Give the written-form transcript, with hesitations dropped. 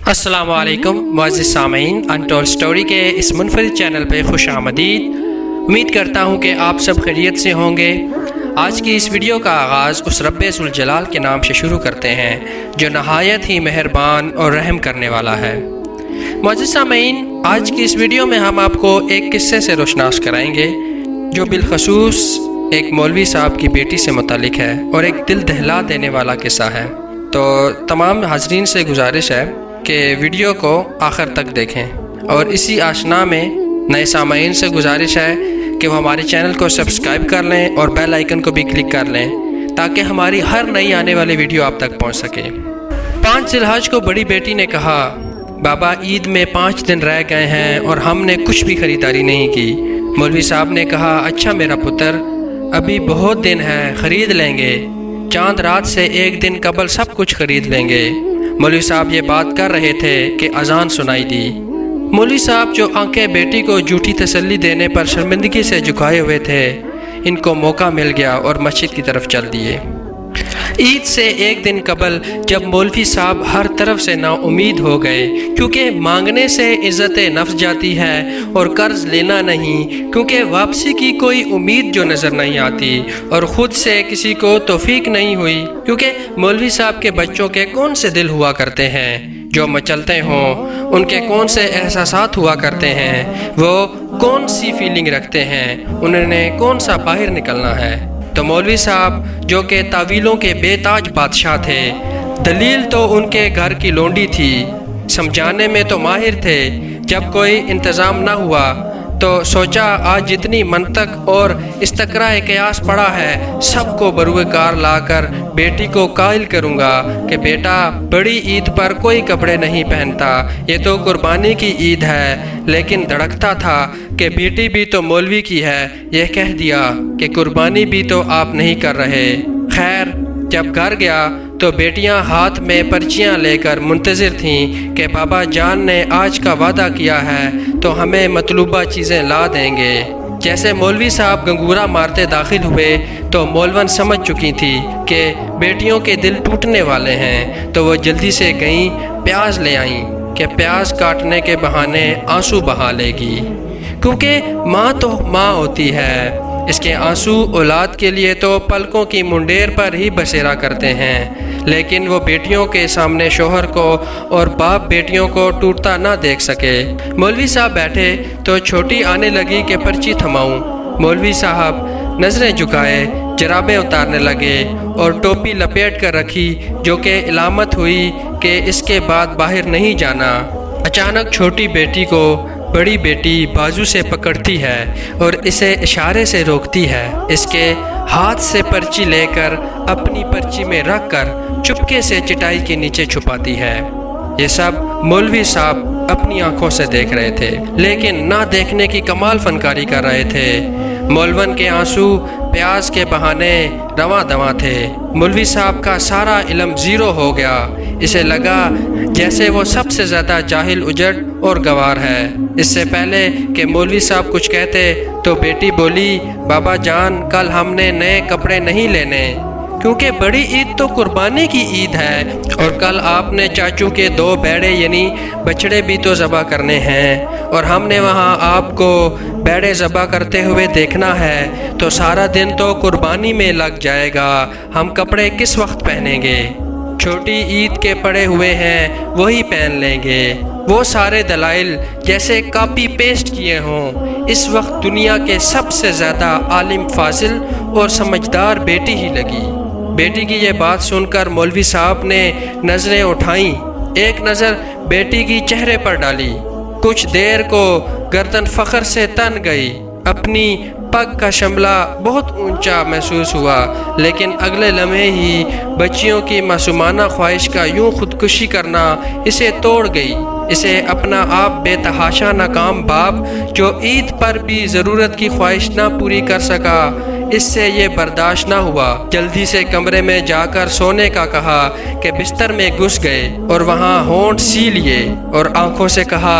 السلام علیکم معزز سامعین، انٹول سٹوری کے اس منفرد چینل پہ خوش آمدید۔ امید کرتا ہوں کہ آپ سب خیریت سے ہوں گے۔ آج کی اس ویڈیو کا آغاز اس رب ذوالجلال کے نام سے شروع کرتے ہیں جو نہایت ہی مہربان اور رحم کرنے والا ہے۔ معزز سامعین، آج کی اس ویڈیو میں ہم آپ کو ایک قصے سے روشناس کرائیں گے جو بالخصوص ایک مولوی صاحب کی بیٹی سے متعلق ہے اور ایک دل دہلا دینے والا قصہ ہے۔ تو تمام حاضرین سے گزارش ہے کہ ویڈیو کو آخر تک دیکھیں، اور اسی آشنا میں نئے سامعین سے گزارش ہے کہ وہ ہمارے چینل کو سبسکرائب کر لیں اور بیل آئیکن کو بھی کلک کر لیں تاکہ ہماری ہر نئی آنے والی ویڈیو آپ تک پہنچ سکے۔ 5 ذی الحج کو بڑی بیٹی نے کہا، بابا عید میں 5 دن رہ گئے ہیں اور ہم نے کچھ بھی خریداری نہیں کی۔ مولوی صاحب نے کہا، اچھا میرا پتر، ابھی بہت دن ہے، خرید لیں گے، چاند رات سے 1 دن قبل سب کچھ خرید لیں گے۔ مولوی صاحب یہ بات کر رہے تھے کہ اذان سنائی دی۔ مولوی صاحب جو آنکھیں بیٹی کو جھوٹی تسلی دینے پر شرمندگی سے جھکائے ہوئے تھے، ان کو موقع مل گیا اور مسجد کی طرف چل دیے۔ عید سے 1 دن قبل جب مولوی صاحب ہر طرف سے نا امید ہو گئے، کیونکہ مانگنے سے عزت نفس جاتی ہے اور قرض لینا نہیں، کیونکہ واپسی کی کوئی امید جو نظر نہیں آتی، اور خود سے کسی کو توفیق نہیں ہوئی، کیونکہ مولوی صاحب کے بچوں کے کون سے دل ہوا کرتے ہیں جو مچلتے ہوں، ان کے کون سے احساسات ہوا کرتے ہیں، وہ کون سی فیلنگ رکھتے ہیں، انہوں نے کون سا باہر نکلنا ہے۔ تو مولوی صاحب جو کہ تعویلوں کے بے تاج بادشاہ تھے، دلیل تو ان کے گھر کی لونڈی تھی، سمجھانے میں تو ماہر تھے، جب کوئی انتظام نہ ہوا تو سوچا آج جتنی منطق اور استقراء قیاس پڑا ہے سب کو بروئے کار لا کر بیٹی کو قائل کروں گا کہ بیٹا بڑی عید پر کوئی کپڑے نہیں پہنتا، یہ تو قربانی کی عید ہے، لیکن دھڑکتا تھا کہ بیٹی بھی تو مولوی کی ہے، یہ کہہ دیا کہ قربانی بھی تو آپ نہیں کر رہے۔ خیر جب گھر گیا تو بیٹیاں ہاتھ میں پرچیاں لے کر منتظر تھیں کہ بابا جان نے آج کا وعدہ کیا ہے تو ہمیں مطلوبہ چیزیں لا دیں گے۔ جیسے مولوی صاحب گنگورا مارتے داخل ہوئے تو مولون سمجھ چکی تھی کہ بیٹیوں کے دل ٹوٹنے والے ہیں، تو وہ جلدی سے گئیں پیاز لے آئیں کہ پیاز کاٹنے کے بہانے آنسو بہا لے گی، کیونکہ ماں تو ماں ہوتی ہے، اس کے آنسو اولاد کے لیے تو پلکوں کی منڈیر پر ہی بسیرا کرتے ہیں، لیکن وہ بیٹیوں کے سامنے شوہر کو اور باپ بیٹیوں کو ٹوٹتا نہ دیکھ سکے۔ مولوی صاحب بیٹھے تو چھوٹی آنے لگی کہ پرچی تھماؤں۔ مولوی صاحب نظریں جھکائے، جرابیں اتارنے لگے اور ٹوپی لپیٹ کر رکھی جو کہ علامت ہوئی کہ اس کے بعد باہر نہیں جانا۔ اچانک چھوٹی بیٹی کو بڑی بیٹی بازو سے پکڑتی ہے اور اسے اشارے سے روکتی ہے، اس کے ہاتھ سے پرچی لے کر اپنی پرچی میں رکھ کر چپکے سے چٹائی کے نیچے چھپاتی ہے۔ یہ سب مولوی صاحب اپنی آنکھوں سے دیکھ رہے تھے، لیکن نہ دیکھنے کی کمال فنکاری کر رہے تھے۔ مولون کے آنسو پیاز کے بہانے رواں دواں تھے۔ مولوی صاحب کا سارا علم زیرو ہو گیا، اسے لگا جیسے وہ سب سے زیادہ جاہل اجڑ اور گوار ہے۔ اس سے پہلے کہ مولوی صاحب کچھ کہتے تو بیٹی بولی، بابا جان کل ہم نے نئے کپڑے نہیں لینے، کیونکہ بڑی عید تو قربانی کی عید ہے، اور کل آپ نے چاچو کے 2 بیڑے یعنی بچڑے بھی تو ذبح کرنے ہیں، اور ہم نے وہاں آپ کو بیڑے ذبح کرتے ہوئے دیکھنا ہے، تو سارا دن تو قربانی میں لگ جائے گا، ہم کپڑے کس وقت پہنیں گے؟ چھوٹی عید کے پڑے ہوئے ہیں وہی پہن لیں گے۔ وہ سارے دلائل جیسے کاپی پیسٹ کیے ہوں۔ اس وقت دنیا کے سب سے زیادہ عالم، فاضل اور سمجھدار بیٹی ہی لگی۔ بیٹی کی یہ بات سن کر مولوی صاحب نے نظریں اٹھائیں، ایک نظر بیٹی کی چہرے پر ڈالی، کچھ دیر کو گردن فخر سے تن گئی، اپنی پگ کا شملہ بہت اونچا محسوس ہوا، لیکن اگلے لمحے ہی بچیوں کی معصومانہ خواہش کا یوں خودکشی کرنا اسے توڑ گئی۔ اسے اپنا آپ بے تحاشا ناکام باپ جو عید پر بھی ضرورت کی خواہش نہ پوری کر سکا، اس سے یہ برداشت نہ ہوا۔ جلدی سے کمرے میں جا کر سونے کا کہا کہ بستر میں گھس گئے اور وہاں ہونٹ سی لیے اور آنکھوں سے کہا،